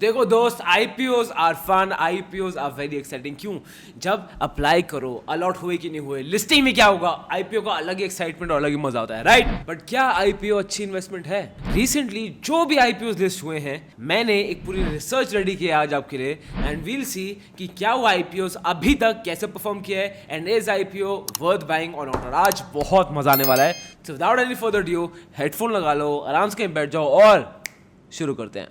देखो दोस्त, IPOs are fun, IPOs are very exciting. क्यों? जब अप्लाई करो, अलॉट हुए कि नहीं हुए, लिस्टिंग में क्या होगा, IPO का अलग ही एक्साइटमेंट और अलग ही मजा होता है, राइट? बट क्या IPO अच्छी इन्वेस्टमेंट है? रिसेंटली जो भी IPOs लिस्ट हुए हैं, मैंने एक पूरी रिसर्च रेडी की है आज आपके लिए, एंड वील सी कि क्या वो IPOs अभी तक कैसे परफॉर्म किया है, and is IPO worth buying और नॉट। आज बहुत मजा आने वाला है। So without any further due, headphone लगा लो, आराम से कहीं बैठ जाओ और शुरू करते हैं।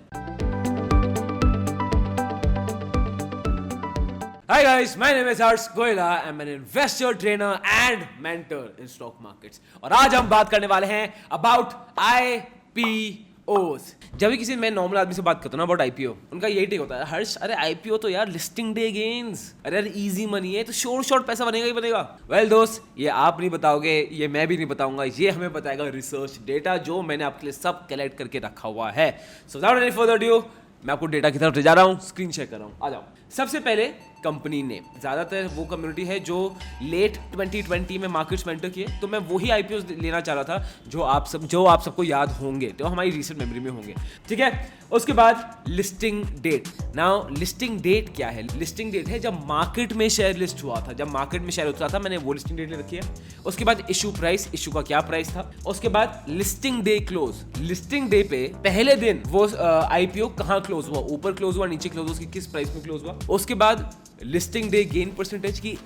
Hi guys, my name is Harsh Goyla. I'm an investor, trainer and mentor in stock markets. और आज हम बात करने वाले हैं about IPOs. जब भी किसी मैं नॉर्मल आदमी से बात करता हूँ ना about IPO, उनका यही टेक होता है, हर्ष अरे IPO तो यार लिस्टिंग डे गेन्स, अरे यार इजी मनी है, तो शॉर्ट पैसा बनेगा ही बनेगा। वेल दोस्त, ये आप नहीं बताओगे, ये मैं भी नहीं बताऊंगा, ये हमें बताएगा रिसर्च डेटा जो मैंने आपके लिए सब कलेक्ट करके रखा हुआ है। So without any further due, मैं आपको डेटा की तरफ ले जा रहा हूँ, स्क्रीन शेयर कर रहा हूँ, आ जाओ। सबसे पहले कंपनी नेम। ज़्यादातर वो कम्युनिटी है जो लेट 2020 में मार्केट्स में एंटर किए, तो मैं वही IPOs लेना चाह रहा था जो आप सबको याद होंगे, तो हमारी रिसेंट मेमोरी में होंगे, ठीक है। उसके बाद listing date. Now listing date क्या है? लिस्टिंग डेट है जब मार्केट में शेयर लिस्ट हुआ था, जब मार्केट में शेयर उतरा था, मैंने वो लिस्टिंग डेट ले रखी है। उसके बाद इशू प्राइस, इशू का क्या प्राइस था। उसके बाद listing day close, listing day पे पहले दिन वो IPO कहाँ क्लोज हुआ, ऊपर क्लोज हुआ, नीचे क्लोज हुआ, उसकी किस प्राइस में क्लोज हुआ। उसके बाद लिस्टिंग डे गेन परसेंटेज की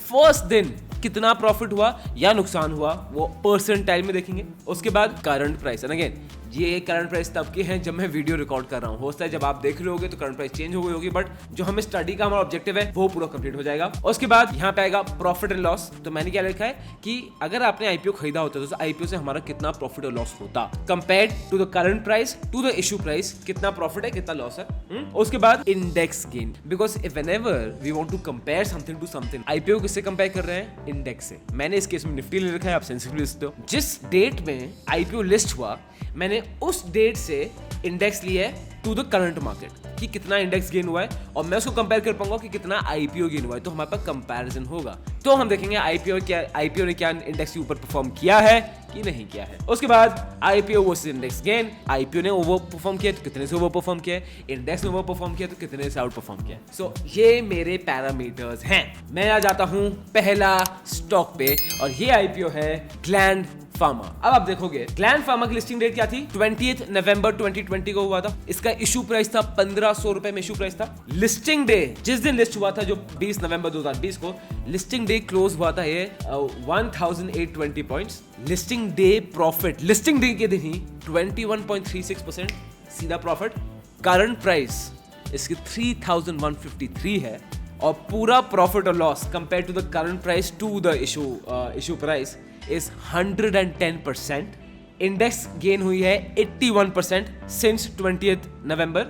फर्स्ट दिन कितना प्रॉफिट हुआ या नुकसान हुआ, वो परसेंटाइल में देखेंगे। उसके बाद करंट प्राइस, एंड अगेन ये करंट प्राइस तब के हैं जब मैं वीडियो रिकॉर्ड कर रहा हूँ, हो सकता है जब आप देख रहे होगे तो करंट प्राइस चेंज हो गई होगी, बट जो हमें स्टडी का हमारा ऑब्जेक्टिव है वो पूरा कंप्लीट हो जाएगा। उसके बाद यहाँ पे आएगा प्रॉफिट एंड लॉस। तो मैंने क्या लिखा है कि अगर आपने IPO खरीदा होता तो IPO से हमारा कितना प्रॉफिट और लॉस होता, compared to the current price to the issue price, कितना प्रॉफिट है कितना लॉस है। उसके बाद index gain, because whenever we want to compare something to something, IPO किससे कंपेयर कर रहे हैं? इंडेक्स से। मैंने इस केस में निफ्टी ले रखा है, आप सेंसिटिव लिस्ट हो। जिस डेट में IPO लिस्ट हुआ, मैंने उस डेट से इंडेक्स लिया है टू द करंट मार्केट कि कितना इंडेक्स गेन हुआ है, और मैं उसको कंपेयर कर पाऊंगा कि कितना IPO गेन हुआ है, तो हमारे पास कंपैरिजन होगा। तो हम देखेंगे IPO ने क्या इंडेक्स के ऊपर परफॉर्म किया है कि नहीं किया है। उसके बाद IPO versus index gain, IPO ने ओवर परफॉर्म किया तो कितने से ओवर परफॉर्म किया, इंडेक्स ने ओवर परफॉर्म किया तो कितने से आउट परफॉर्म किया। सो ये मेरे पैरामीटर्स हैं। मैं आ जाता हूं पहला स्टॉक पे, और ये IPO है ग्लैंड फार्मा। अब आप देखोगे ग्लैंड फार्मा की लिस्टिंग डेट क्या थी? 20 नवंबर 2020 को हुआ था। इसका इशू प्राइस था 1500 रुपए में इशू प्राइस था। लिस्टिंग डे जिस दिन लिस्ट हुआ था, जो 20 नवंबर 2020 को, लिस्टिंग डे क्लोज हुआ था ये 1820 points. Listing day profit listing day के दिन ही 21.36% सीधा प्रॉफिट। करंट प्राइस इसकी 3153 है, और पूरा प्रॉफिट और loss compare to the current price to the issue price is 110%. Index gain हुई है 81% सिंस 20th नवंबर।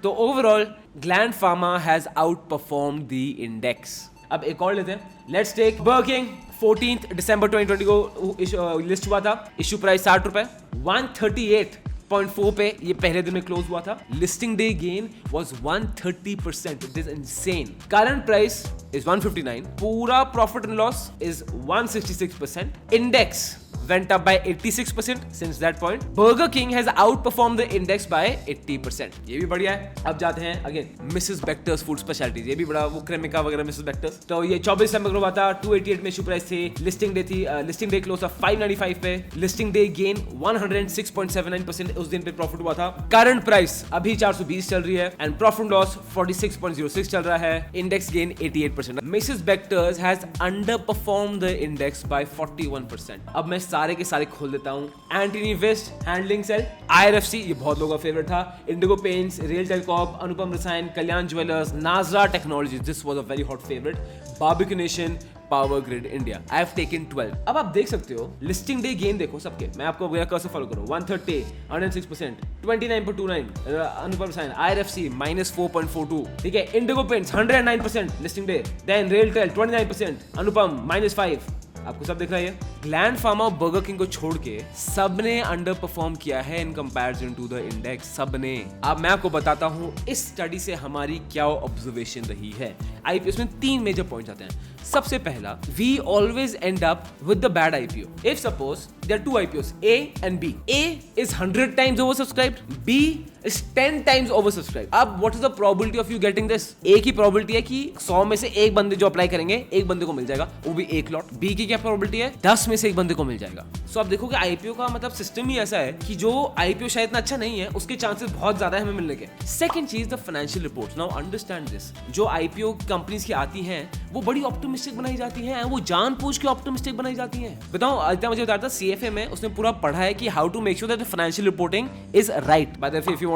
तो overall Gland Pharma has outperform the index. अब एक और लेते हैं, लेट्स टेक बर्किंग। 14 दिसंबर 2020 को लिस्ट हुआ था, इशू प्राइस 60 रुपए, 138.4 पे ये पहले दिन में क्लोज हुआ था। Listing day gain was 130%, it is insane. Current price is 159, पूरा profit and loss is 166%. Index went up by 86% since that point. Burger King has outperformed the index by 80%. ये भी बढ़िया है। अब जाते हैं again Mrs Bector's food specialities, ये भी बड़ा, वो क्रेमिका वगैरह मिसेस बेक्टर्स। तो ये 24 दिसंबर को हुआ था, 288 में इशू प्राइस थी। लिस्टिंग डे थी, लिस्टिंग डे क्लोज था 595 पे। लिस्टिंग डे गेन 106.79%, उस दिन पे प्रॉफिट हुआ था। करंट प्राइस अभी 420 चल रही है, एंड प्रॉफिट लॉस 46.06 चल रहा है। Index gain 88%। Mrs. Bectors has underperformed the index by 41%. अब मैं सारे के सारे खोल देता हूँ। Antony waste handling cell, IRFC, ये बहुत लोगों का फेवरेट था। Indigo paints, real telcorp, Anupam Rasayan, Kalyan jewellers, Nazara technology, this was a very hot favourite. Barbeque nation, power grid India. I have taken 12। अब आप देख सकते हो लिस्टिंग डे गेन देखो सबके, मैं आपको कैसे फॉलो करूं। 130, 106%, 29.29, अनुपम रसायन, IRFC -4.42, ठीक है। Indigo Paints 109% listing day, then RailTel 29%, Anupam -5, आपको सब दिख रहा है? ग्लैंड फार्मा और बर्गर किंग को छोड़ के सबने अंडर परफॉर्म किया है in comparison to the index, सबने। अब मैं आपको बताता हूं इस स्टडी से हमारी क्या ऑब्जर्वेशन रही है। आईपीओ में 3 मेजर पॉइंट्स आते हैं। सबसे पहला, we always end up with the bad IPO. If suppose there are 2 IPOs, A and B. A is 100 times oversubscribed, B is 10 times oversubscribed. अब what is the probability of you getting this? A की probability है कि 100 में से एक बंदे जो apply करेंगे, एक बंदे को मिल जाएगा, वो भी एक लॉट। B की क्या probability है? 10 में से एक बंदे को मिल जाएगा। सो आप देखो कि आईपीओ का मतलब सिस्टम ही ऐसा है कि जो आईपीओ शायद इतना अच्छा नहीं है, उसके चांसेस बहुत ज्यादा है हमें मिलने के। सेकंड चीज, the financial reports. Now understand this, जो आईपीओ कंपनीज की आती हैं वो बड़ी ऑप्टिमिस्टिक बनाई जाती हैं, वो जानबूझ के ऑप्टिमिस्टिक बनाई जाती हैं। बताओ, आदित्य मुझे बता रहा था CFA में उसने पूरा पढ़ा है कि how to make sure that the financial reporting is right. By the way, if you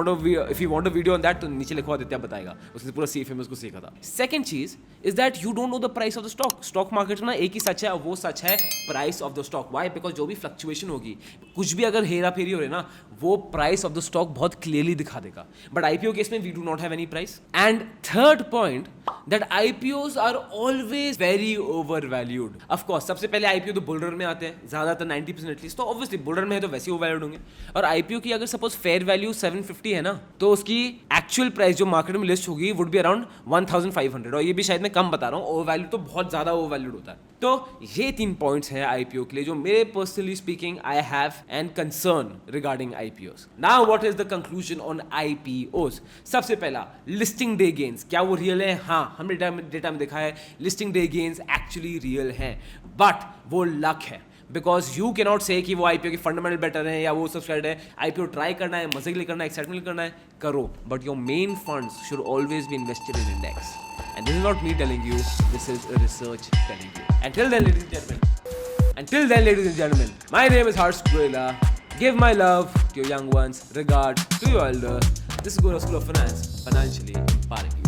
want a video on that तो नीचे लिखो, आदित्य बताएगा, उसने पूरा CFA में उसको सीखा था। सेकंड चीज is that you don't know the price of the stock. Stock market में ना एक ही सच है, वो सच है price of the stock. Why? Because जो भी फ्लक्चुएशन होगी, कुछ भी अगर हेरा फेरी हो रही है ना, वो प्राइस ऑफ द स्टॉक बहुत क्लियरली दिखा देगा। बट आईपीओ केस में we do not have any price. And third point, that IPOs are always very overvalued. Of course सबसे पहले आईपीओ तो बुल रन में आते हैं, ज्यादातर 90% एटलीस्ट, तो ऑब्वियसली बुल रन में है तो वैसे ही ओवरवैल्यूड होंगे। और आईपीओ की अगर सपोज फेयर वैल्यू 750 है ना, तो उसकी एक्चुअल प्राइस जो मार्केट में लिस्ट होगी वुड बी अराउंड 1500। और ये भी शायद मैं कम बता रहा हूँ, ओवरवैल्यू तो बहुत ज्यादा ओवरवैल्यूड होता है। तो ये 3 पॉइंट्स हैं आईपीओ के लिए जो मेरे personally speaking I have an concern regarding IPOs. Now what is the conclusion on IPOs? सबसे पहला, लिस्टिंग डे गेन्स, क्या वो रियल है? हाँ, हमने डेटा में देखा है listing day gains actually real हैं, बट वो लक है। बिकॉज यू कैन नॉट से कि वो आईपीओ की फंडामेंटल बेटर है या वो सब्सक्राइब है। आईपीओ ट्राई करना है, मजे के लिए करना है, एक्साइटमेंट करना है, करो, but your main funds should always be invested in index. And this is not me telling you, this is a research telling you. Until then, ladies and gentlemen, my name is Harsh Gorilla. Give my love to your young ones, regard to your elder. This is Gora School of Finance, financially empowering you.